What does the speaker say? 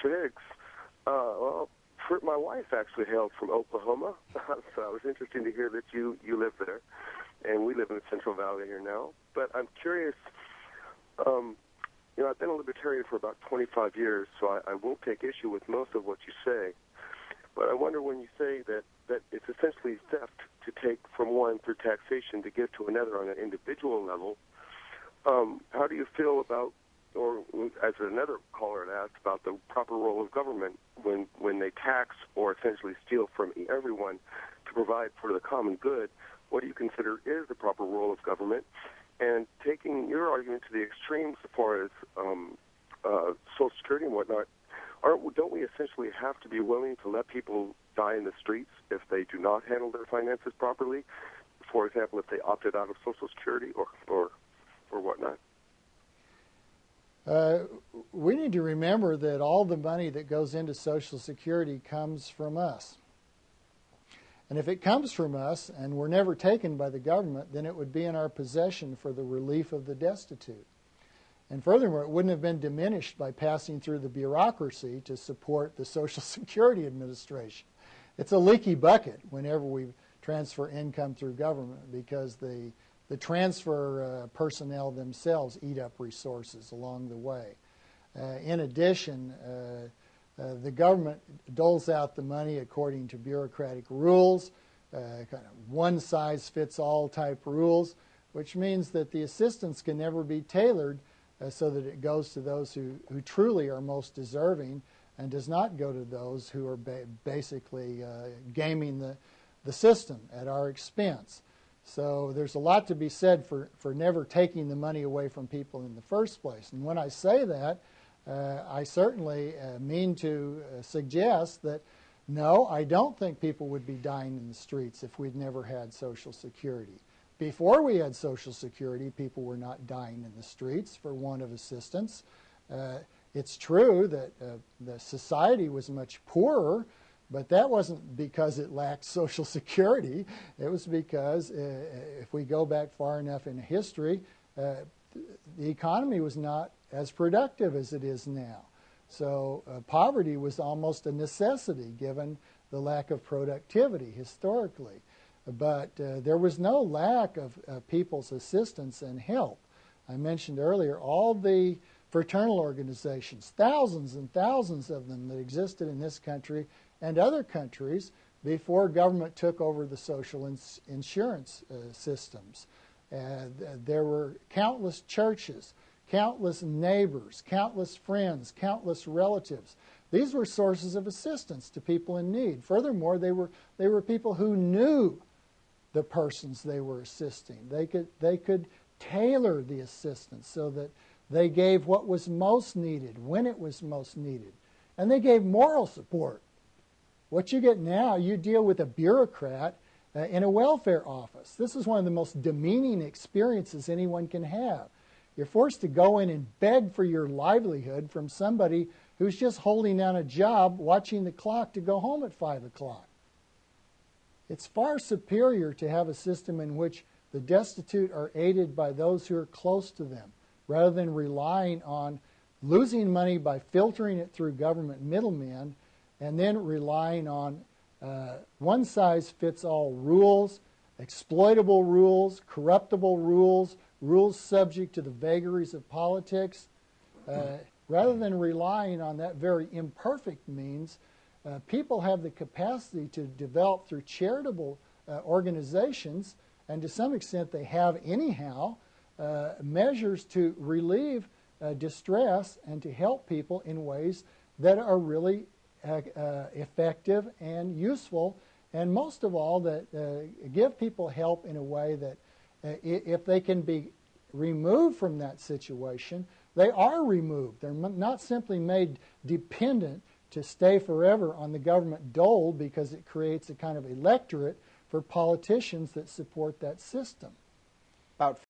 Mr. Higgs. Well, my wife actually hails from Oklahoma, so it was interesting to hear that you live there, and we live in the Central Valley here now. But I'm curious, I've been a libertarian for about 25 years, so I won't take issue with most of what you say. But I wonder, when you say that it's essentially theft to take from one through taxation to give to another on an individual level, how do you feel about, or as another caller had asked, about the proper role of government when they tax or essentially steal from everyone to provide for the common good? What do you consider is the proper role of government? And taking your argument to the extremes as far as Social Security and whatnot, don't we essentially have to be willing to let people die in the streets if they do not handle their finances properly? For example, if they opted out of Social Security or whatnot? We need to remember that all the money that goes into Social Security comes from us. And if it comes from us and we're never taken by the government, then it would be in our possession for the relief of the destitute. And furthermore, it wouldn't have been diminished by passing through the bureaucracy to support the Social Security Administration. It's a leaky bucket whenever we transfer income through government, because the transfer personnel themselves eat up resources along the way. In addition, the government doles out the money according to bureaucratic rules, kind of one-size-fits-all type rules, which means that the assistance can never be tailored so that it goes to those who truly are most deserving, and does not go to those who are basically gaming the system at our expense. So there's a lot to be said for never taking the money away from people in the first place. And when I say that, I certainly mean to suggest that, no, I don't think people would be dying in the streets if we'd never had Social Security. Before we had Social Security, people were not dying in the streets for want of assistance. It's true that the society was much poorer, but that wasn't because it lacked Social Security. It was because, if we go back far enough in history, the economy was not as productive as it is now. So poverty was almost a necessity given the lack of productivity historically. But there was no lack of people's assistance and help. I mentioned earlier all the fraternal organizations, thousands and thousands of them that existed in this country and other countries before government took over the social insurance systems. There were countless churches, countless neighbors, countless friends, countless relatives. These were sources of assistance to people in need. Furthermore, they were people who knew the persons they were assisting. They could tailor the assistance so that they gave what was most needed, when it was most needed. And they gave moral support. What you get now, you deal with a bureaucrat in a welfare office. This is one of the most demeaning experiences anyone can have. You're forced to go in and beg for your livelihood from somebody who's just holding down a job, watching the clock to go home at 5 o'clock. It's far superior to have a system in which the destitute are aided by those who are close to them, rather than relying on losing money by filtering it through government middlemen, and then relying on one-size-fits-all rules, exploitable rules, corruptible rules, rules subject to the vagaries of politics. Rather than relying on that very imperfect means, people have the capacity to develop through charitable organizations, and to some extent they have anyhow, measures to relieve distress and to help people in ways that are really effective and useful, and most of all that give people help in a way that if they can be removed from that situation, they are removed. They're not simply made dependent to stay forever on the government dole because it creates a kind of electorate for politicians that support that system. About